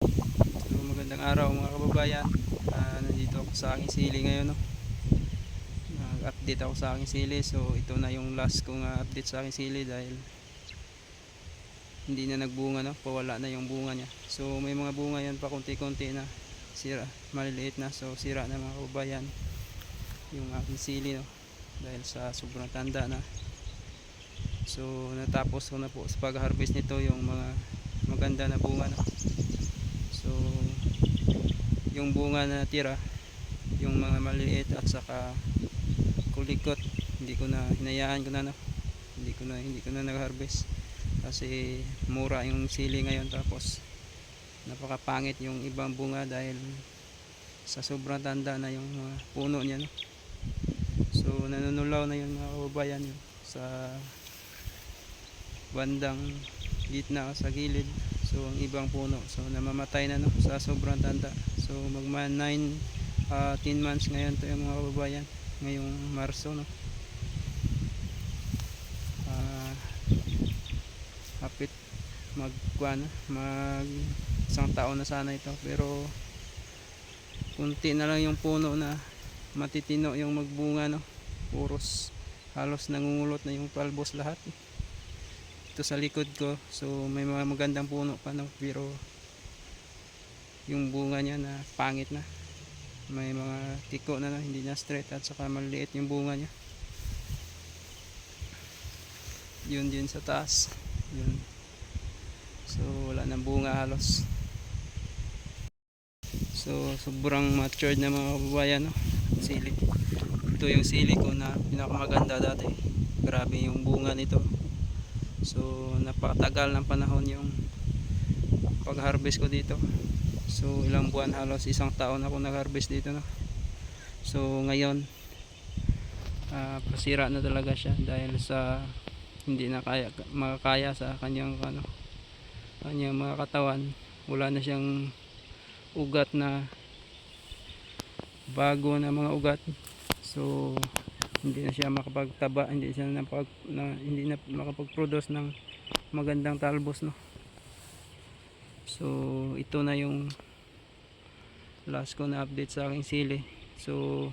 So magandang araw mga kababayan. Nandito ako sa aking sili ngayon, no? Nag-update ako sa aking sili. So ito na yung last kong update sa aking sili dahil hindi na nagbunga, no? Pawala na yung bunga niya. So may mga bunga yan pa konti-konti na sira, maliliit na. So sira na mga kababayan yung aking sili, no? Dahil sa sobrang tanda na. So natapos ko na po sa pag-harvest nito yung mga maganda na bunga, no? So yung bunga na tira, yung mga maliliit at saka kulikot, hindi ko na hinayaan ko na, no? Hindi ko na nag-harvest kasi mura yung sili ngayon, tapos napakapangit yung ibang bunga dahil sa sobrang tanda na yung mga puno niya, no? So nanunulaw na yun mga kababayan, yun sa bandang gitna sa gilid. So ang ibang puno so namamatay na, no, sa sobrang tanda. So magma 10 months ngayon to yung mga kababayan, ngayong Marso, no. uh, Hapit mag isang taon na sana ito, pero kunti na lang yung puno na matitino yung magbunga, no. Halos nangungulot na yung talbos lahat ito sa likod ko. So may mga magandang puno pa, no, pero yung bunga niya na pangit na, may mga tiko na, hindi na straight at saka maliit yung bunga niya. Yun din sa taas, yun. So wala nang bunga halos. So sobrang matured na mga kababayan, no, sili. Ito yung sili ko na pinakamaganda dati, grabe yung bunga nito. So napakatagal ng panahon yung pag harvest ko dito. So ilang buwan, halos isang taon ako nag harvest dito, no. So ngayon pasira na talaga siya dahil sa hindi na makakaya sa kanyang mga katawan. Wala na siyang ugat na bago na mga ugat. So hindi na siya makapagtaba, hindi na makapag-produce ng magandang talbos, no. So ito na yung last ko na update sa aking sili. So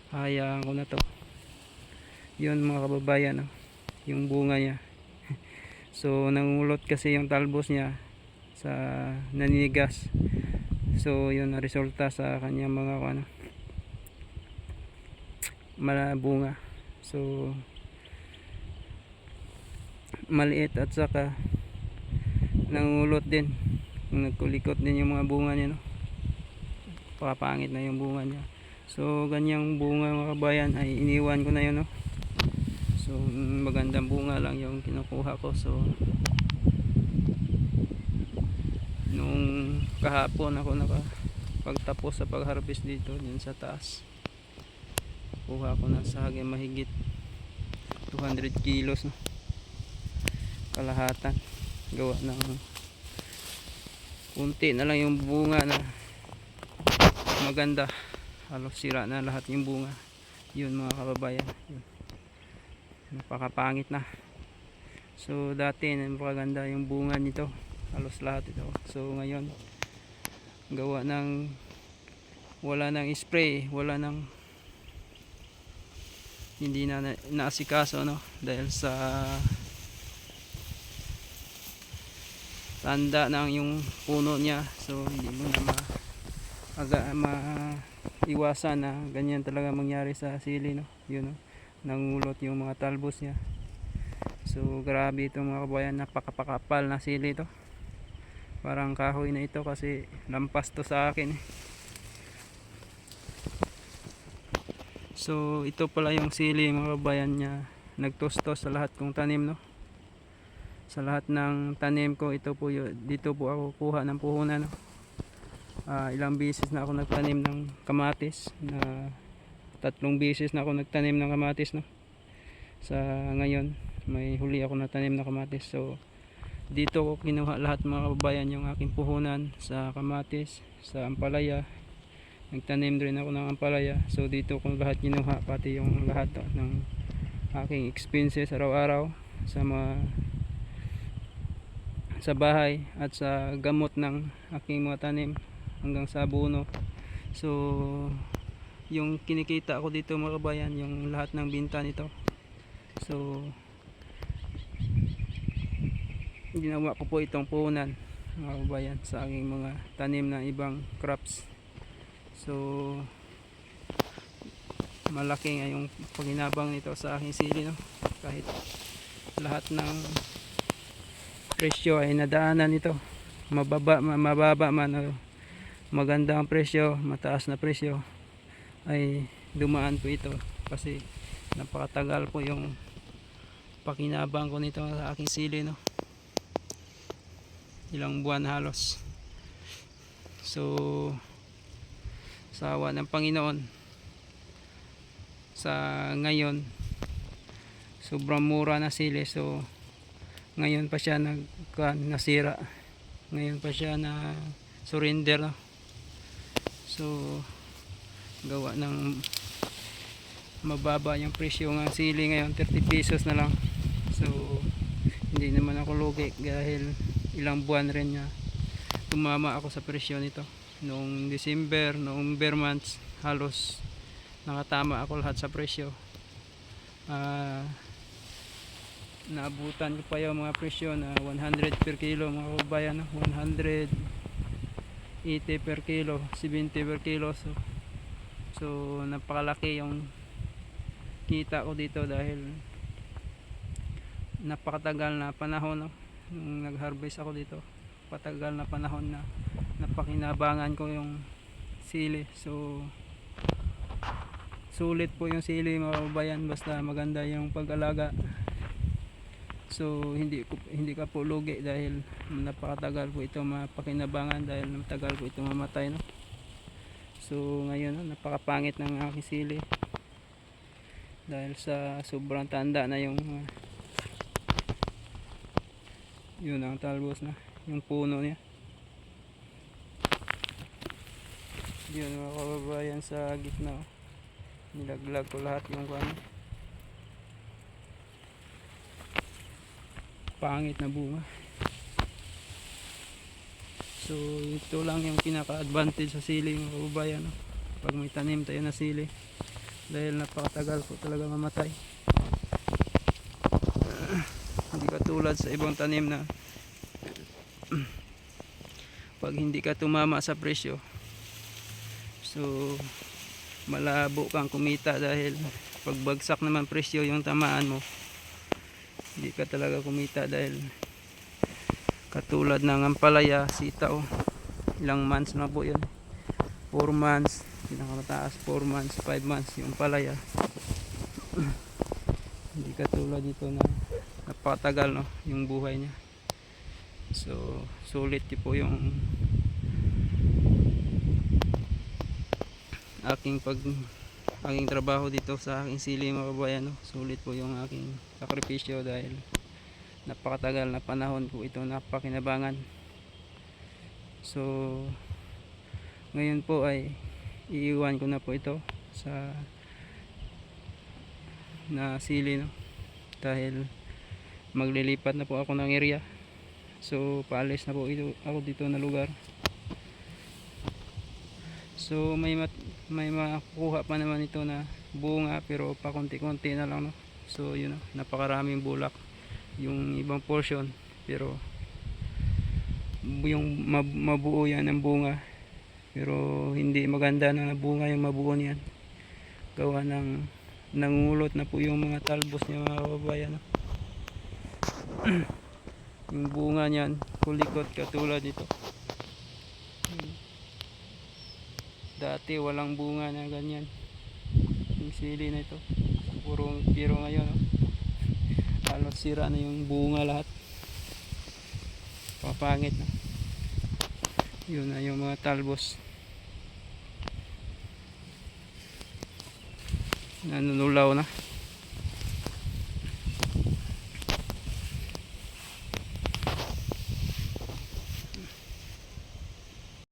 hayaan ko na to. Yun mga kababayan, no, yung bunga niya. So nangulot kasi yung talbos niya sa naninigas. So yun na resulta sa kanyang mga bunga. So maliit at saka nangulot din, nagkulikot din yung mga bunga niya, no. Pakapangit na yung bunga niya. So ganyang bunga mga kabayan ay iniwan ko na yun, no. So magandang bunga lang yung kinukuha ko. So nung kahapon ako nakapagtapos sa pag-harvest dito din sa taas, kuha ko na sa mahigit 200 kilos, no, kalahatan. Gawa ng kunti na lang yung bunga na maganda, halos sira na lahat yung bunga. Yun mga kababayan, yun. Napakapangit na. So dati napakaganda yung bunga nito, halos lahat ito. So ngayon gawa ng wala nang spray, wala nang, hindi na naasikaso, no, dahil sa tanda ng yung puno niya. So hindi mo na maiwasan na ganyan talaga mangyari sa sili, no. Yun, no, nangulot yung mga talbos niya. So grabe ito mga kabayan, napakapakapal na sili ito, parang kahoy na ito kasi lampas to sa akin, eh. So ito pala yung sili mga kabayan niya, nagtustos sa lahat kong tanim, no. Sa lahat ng tanim ko, ito po dito po ako kuha ng puhunan, no. Ilang beses na ako nagtanim ng kamatis, na 3 beses na ako nagtanim ng kamatis, no. Sa ngayon may huli ako na tanim na kamatis. So dito ko kinuha lahat mga kababayan yung aking puhunan sa kamatis, sa ampalaya. Nagtanim rin ako ng ampalaya. So dito ko lahat kinuha, pati yung lahat ng aking expenses araw-araw sa mga sa bahay at sa gamot ng aking mga tanim hanggang sa abono. So yung kinikita ko dito mga kabayan, yung lahat ng binta nito, so ginawa ko po itong puhunan mga kabayan sa aking mga tanim na ibang crops. So malaki nga yung paginabang nito sa aking sili, no? Kahit lahat ng presyo ay nadaanan nito, mababa man o maganda ang presyo, mataas na presyo, ay dumaan po ito kasi napakatagal po yung pakinabang ko nito sa aking sili, no? Ilang buwan halos. So sa awa ng Panginoon, sa ngayon sobrang mura na sili. So ngayon pa siya nasira, ngayon pa siya na surrender, no? So gawa ng mababa yung presyo ng sili ngayon, 30 pesos na lang. So hindi naman ako lugi dahil ilang buwan rin nga tumama ako sa presyo nito. Noong December, noong November months, halos nakatama ako lahat sa presyo. Naabutan ko pa yung mga presyo na 100 per kilo mga kabayan, 180 per kilo, 70 per kilo. So napakalaki yung kita ko dito dahil napakatagal na panahon, no? Nung nag-harvest ako dito, patagal na panahon na napakinabangan ko yung sili. So sulit po yung sili mga kabayan, basta maganda yung pag-alaga. So hindi ka po lugi dahil napakatagal po ito mapakinabangan, dahil matagal po ito mamatay, no? So ngayon, no, napakapangit ng aking sili dahil sa sobrang tanda na yung yun ang talbos na yung puno niya. Yun mga kababayan, sa gitna, oh, nilaglag ko lahat yung pangit na bunga. So ito lang yung pinaka-advantage sa sili mga kababayan, no? Pag may tanim tayo na sili, dahil napakatagal po talaga mamatay. Hindi katulad sa ibang tanim na pag hindi ka tumama sa presyo, so malabo kang kumita, dahil pag bagsak naman presyo yung tamaan mo, hindi ka talaga kumita. Dahil katulad ng ampalaya, sitaw, ilang months na po yun, 4 months, pinakamataas 4 months, 5 months yung palaya. Hindi katulad dito na napakatagal, no, yung buhay niya. So sulit po yung aking trabaho dito sa aking sili mga kabayan, no? Sulit po yung aking sakripisyo dahil napakatagal na panahon po ito napakinabangan. So ngayon po ay iiwan ko na po ito sa na sili, no? Dahil maglilipat na po ako ng area. So paalis na po ako dito na lugar. So may makukuha pa naman ito na bunga, pero pakunti-kunti na lang, no? So yun, no? Napakaraming bulak yung ibang portion, pero yung mabuo yan ng bunga, pero hindi maganda na bunga yung mabuo niyan, gawa ng nangulot na po yung mga talbos niya mga kababayan, no? Yung bunga niyan kulikot katulad nito. Dati walang bunga na ganyan yung sili na ito, pero ngayon, no, halos sira na yung bunga lahat, papangit na. Yun na yung mga talbos, nanunulaw na.